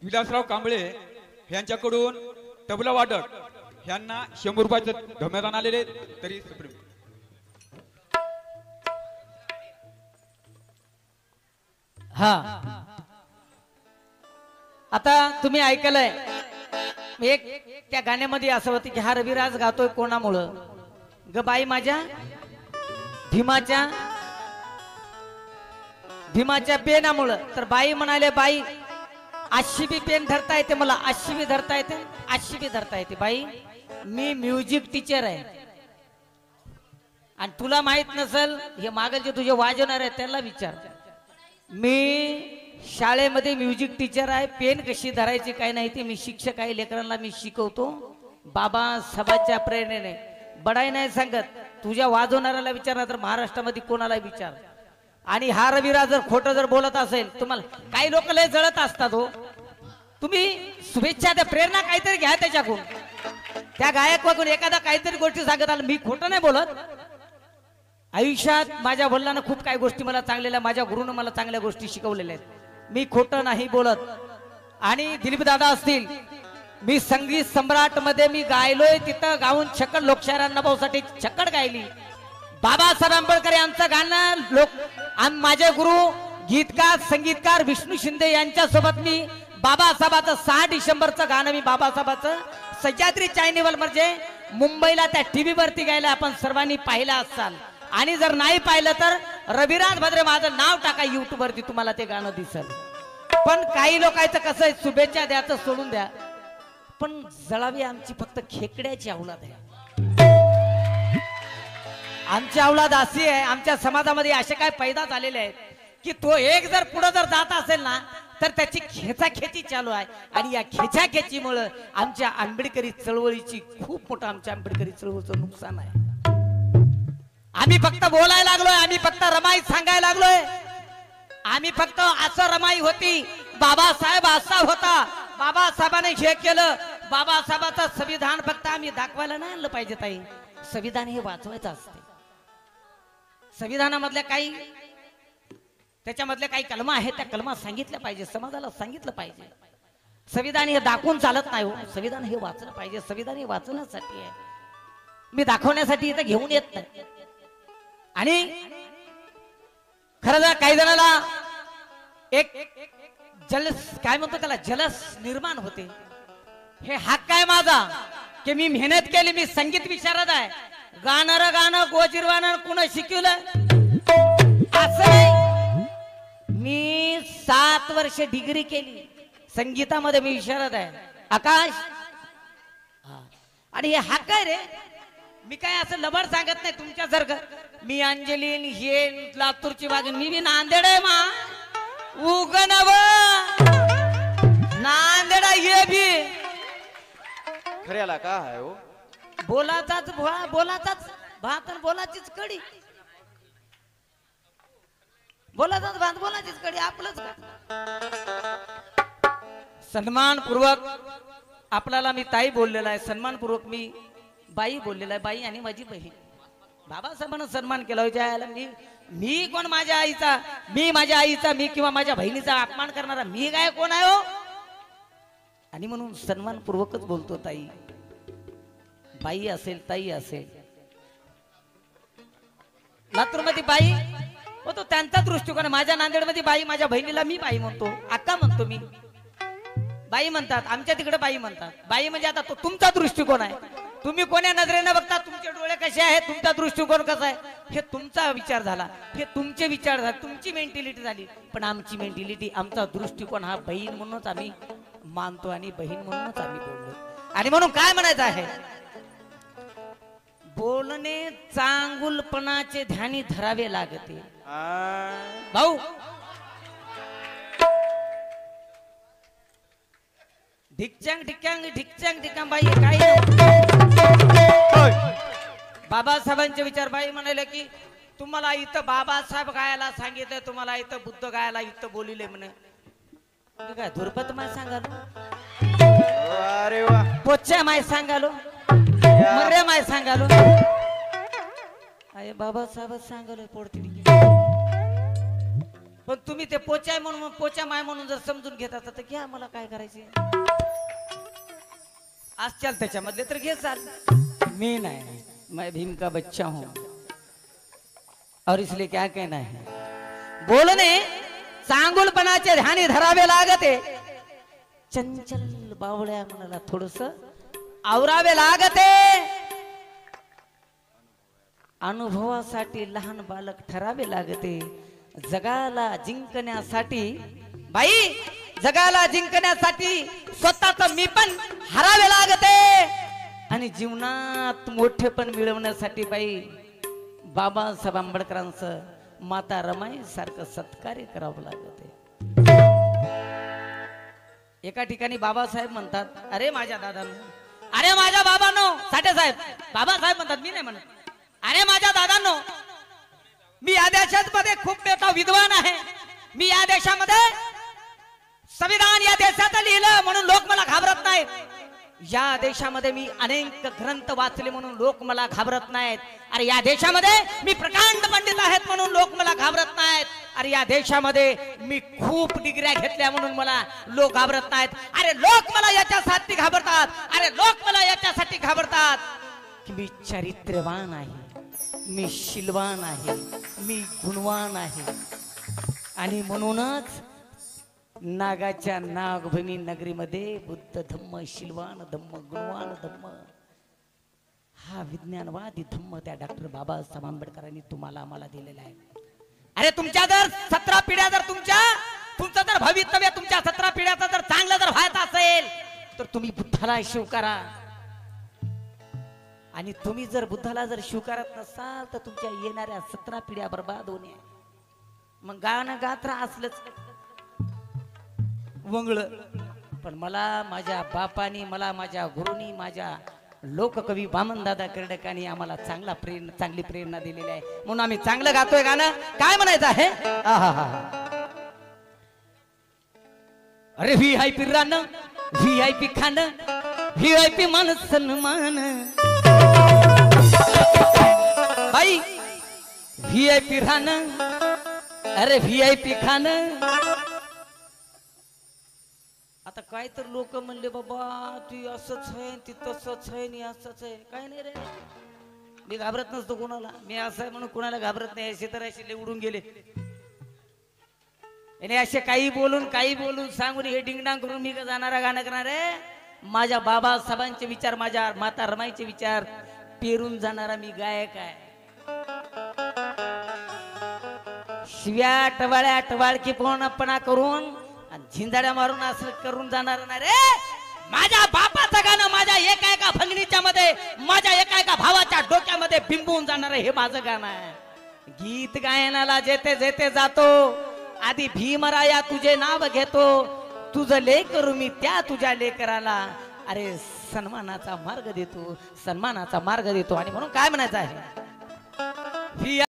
विलासराव कांबळे यांच्याकडून तबला वादक यांना 100 रुपयाचं धमेदान आलेले तरी सुप्रीम. हा आता तुम्ही ऐकलंय एक त्या गाण्यामध्ये असं होतं की हा रविराज गातोय कोणामुळं ग बाई माझ्या भीमाच्या पेनामुळं. तर बाई म्हणाले बाई अशी बी पेन धरता येते मला, अशी बी धरता येते, अशी बी धरता येते. बाई मी म्युझिक टीचर आहे आणि तुला माहित नसल हे मागल जे तुझे वाजवणार आहे त्याला विचार. मी शाळेमध्ये म्युझिक टीचर आहे. पेन कशी धरायची काय नाही ते मी शिक्षक आहे. लेकरांना मी शिकवतो बाबा साहेबांच्या प्रेरणेने. बडाई नाही सांगत. तुझ्या वाजवणाऱ्याला विचारणार तर महाराष्ट्रामध्ये कोणाला विचार. आणि हा रविराज जर खोटं जर बोलत असेल तुम्हाला काही लोक लय जळत असतात हो. तुम्ही शुभेच्छा द्या, प्रेरणा काहीतरी घ्या त्याच्याकडून. त्या गायक वागून एखादा काहीतरी गोष्टी सांगत आलं. मी खोटं नाही बोलत. आयुष्यात माझ्या वडिलांना खूप काही गोष्टी मला चांगलेल्या, माझ्या गुरुनं मला चांगल्या गोष्टी शिकवलेल्या आहेत. मी खोटं नाही बोलत. आणि दिलीप दादा असतील, मी संगीत सम्राट मध्ये मी गायलोय तिथं गाऊन छकड लोकशाहीरांना भाऊसाठी छकड गायली. बाबासाहेब आंबेडकर यांचं गाणं माझे गुरु गीतकार संगीतकार विष्णू शिंदे यांच्यासोबत मी बाबासाहेबाचं 6 डिसेंबरचं गाणं मी बाबासाहेबाचं सह्याद्री चॅनेल म्हणजे मुंबईला त्या टीव्ही वरती गायला आपण सर्वांनी पाहिलं असाल. आणि जर नाही पाहिलं तर रविराज भद्रे माझं नाव टाका युट्यूब वरती तुम्हाला ते गाणं दिसेल. पण काही लोकांचं कसं आहे शुभेच्छा द्यायचं सोडून द्या. पण जळावी आमची फक्त खेकड्याची औलाद आहे. आमची औलाद अशी आहे, आमच्या समाजामध्ये असे काय पैदा झालेले आहेत की तो एक जर पुढे जर जात असेल ना तर त्याची खेचाखेची चालू आहे. आणि या खेचाखेचीमुळे आमच्या आंबेडकरी चळवळीची खूप मोठं आमच्या आंबेडकरी चळवळीचं नुकसान आहे. आम्ही फक्त बोलायला लागलोय, आम्ही फक्त रमाई सांगायला लागलोय. आम्ही फक्त असं रमाई होती, बाबासाहेब असा होता, बाबासाहेबांनी हे केलं, बाबासाहेबाचं संविधान फक्त आम्ही दाखवायला नाही आणलं पाहिजे. ताई संविधान हे वाचवायचं असते. संविधानामधल्या काही त्याच्यामधल्या काही कलमा आहेत त्या कलमा सांगितल्या पाहिजे, समाजाला सांगितलं पाहिजे. संविधान हे दाखवून चालत नाही हो. संविधान हे वाचलं पाहिजे. संविधान हे वाचण्यासाठी आहे, मी दाखवण्यासाठी इथं घेऊन येत नाही. आणि खरं तर काही जणाला एक जलस काय म्हणतो त्याला जलस निर्माण होते. हे हक्क आहे माझा की मी मेहनत केली, मी संगीत विशारद आहे. गाणं गाणं गोजिरवानं कुणा शिकवलं असं नाही. मी 7 वर्ष डिग्री केली संगीतामध्ये, मी विशारद आहे. आकाश आणि हे हक्क आहे रे. मी काय असं लबड सांगत नाही तुमच्यासारखं. मी अंजलीन हे लातूरची वागण, मी बी नांदेड आहे मा उगनव नांदेड ये बी खऱ्याला का आहे हो. बोलाचाच बोलाचाच भात आणि बोलाचीच कडी, बोलाचाच भात बोलाचीच कडी आपलंच का. सन्मानपूर्वक आपल्याला मी ताई बोललेला आहे, सन्मानपूर्वक मी बाई बोललेला आहे. बाई आणि माझी बहीण. बाबासाहेबांना सन्मान केला होता. मी कोण माझ्या आईचा, मी माझ्या आईचा मी किंवा माझ्या बहिणीचा अपमान करणारा मी काय कोण आहे हो. आणि म्हणून सन्मानपूर्वकच बोलतो. ताई बाई असेल ताई असेल, लातूरमध्ये बाई होतो त्यांचा दृष्टिकोन. माझ्या नांदेडमध्ये बाई, माझ्या बहिणीला मी बाई म्हणतो, अक्का म्हणतो. मी बाई म्हणतात, आमच्या तिकडे बाई म्हणतात. बाई म्हणजे आता तो तुमचा दृष्टिकोन आहे. तुम्ही कोण्या नजरेनं बघता, तुमचे डोळे कसे आहेत, तुमचा दृष्टिकोन कसा आहे, हे तुमचा विचार झाला, हे तुमचे विचार झाले, तुमची मेंटॅलिटी झाली. पण आमची मेंटॅलिटी, आमचा दृष्टिकोन हा बहीण म्हणूनच आम्ही मानतो आणि बहीण म्हणूनच आम्ही बोललो. आणि म्हणून काय म्हणायचं आहे, बोलणे चांगुलपणाचे ध्यानी धरावे लागते. भाऊ ढिकचांग ढिक्यांग ढिकचांग ढिकांग बाई काही बाबासाहेबांचे विचार. बाई म्हणाले की तुम्हाला इथं बाबासाहेब गायला सांगितलं, तुम्हाला इथं बुद्ध गायला इथं बोलिले म्हणे. काय धुरपत माय सांगालो, अरे वा, पोच्या माय सांगालो, मर्या माय सांगालो, अरे बाबासाहेब सांगालो पोडती. पण तुम्ही ते पोचा आहे म्हणून पोचा माय म्हणून जर समजून घेत असता तर घ्या, मला काय करायचे आज चाल त्याच्यामधले तर घे चाल. मी नाही, मैं भीम का बच्चा हूं और इसलिए क्या कहना है, बोलणे चांगुलपणाचे ध्यानी धरावे लागते, चंचल बावळ्या मनाला थोडस आवरावे लागते, अनुभवासाठी लहान बालक ठरावे लागते, जगाला जिंकण्यासाठी बाई जगाला जिंकण्यासाठी स्वतःच मी पण हरावे लागते, आणि जीवनात मोठे पण मिळवण्यासाठी बाई बाबासाहेब आंबेडकरांचं माता रमाई सारखं सत्कार्य करावं लागते. एका ठिकाणी बाबासाहेब म्हणतात, अरे माझ्या दादांनो, अरे माझ्या बाबांनो, साठे साहेब बाबासाहेब म्हणतात, मी नाही म्हणत, अरे माझ्या दादांनो, मी या देशामध्ये खूप मोठा विद्वान आहे, मी या देशामध्ये संविधान या देशात लिहिलं म्हणून लोक मला घाबरत नाहीत, या देशामध्ये मी अनेक ग्रंथ वाचले म्हणून लोक मला घाबरत नाहीत, अरे या देशामध्ये मी प्रकांड पंडित आहेत म्हणून लोक मला घाबरत नाहीत, अरे या देशामध्ये मी खूप डिग्र्या घेतल्या म्हणून मला लोक घाबरत नाहीत, अरे लोक मला याच्यासाठी घाबरतात, अरे लोक मला याच्यासाठी घाबरतात की मी चारित्र्यवान आहे, मी शीलवान आहे, मी गुणवान आहे, आणि म्हणूनच नागाच्या नागभूमी नगरीमध्ये बुद्ध धम्म शीलवान धम्म गुणवान धम्म हा विज्ञानवादी धम्म त्या डॉक्टर बाबासाहेब आंबेडकरांनी तुम्हाला आम्हाला दिलेला आहे. अरे तुमच्या जर 17 पिढ्या जर तुमचं जर भवितव्य तुमच्या 17 पिढ्याचा जर चांगलं जर व्हायचं असेल तर तुम्ही बुद्धाला स्वीकारा, आणि तुम्ही जर बुद्धाला जर स्वीकारत नसाल तर तुमच्या येणाऱ्या 17 पिढ्या बर्बाद होणे. मग गाणं गात राहा असलंच वंगळ, पण मला माझ्या बापानी, मला माझ्या गुरुनी, माझ्या लोककवी वामनदादा कर्डकांनी आम्हाला चांगली प्रेरणा दिलेली आहे, म्हणून आम्ही चांगलं गातोय गाणं. काय म्हणायचं आहे, अरे VIP राहणं, VIP खाणं, VIP मान सन्मान, बाई VIP राहणं, अरे VIP खाणं. आता काय तर लोक म्हणले, बाबा ती असंच आहे, ती तसंच आहे, नी असंच आहे. काय नाही रे, मी घाबरत नसतो कोणाला, मी असं आहे म्हणून कोणाला घाबरत नाही. असे तर असे उडून गेले, आणि असे काही बोलून सांगून हे डिंगडांग करून मी का जाणारा गाणं करणार आहे. माझ्या बाबासाहेबांचे विचार, माझ्या माता रमाईचे विचार पेरून जाणारा मी गायक आहे. शिव्या टवाळ्या टवाळकी पूर्णपणा करून झिंजाड्या मारून असं करून जाणार नाही रे. माझ्या बापाचं गाणं माझ्या एका फंगणीच्या मध्ये, माझ्या एका भावाच्या डोक्यामध्ये बिंबवून जाणार हे माझं गाणं आहे. गीत गायनाला जेते जेते जातो, आधी भीमराया तुझे नाव घेतो, तुझं लेकरू मी त्या तुझ्या लेकराला, अरे सन्मानाचा मार्ग देतो, सन्मानाचा मार्ग देतो. आणि म्हणून काय म्हणायचं आहे,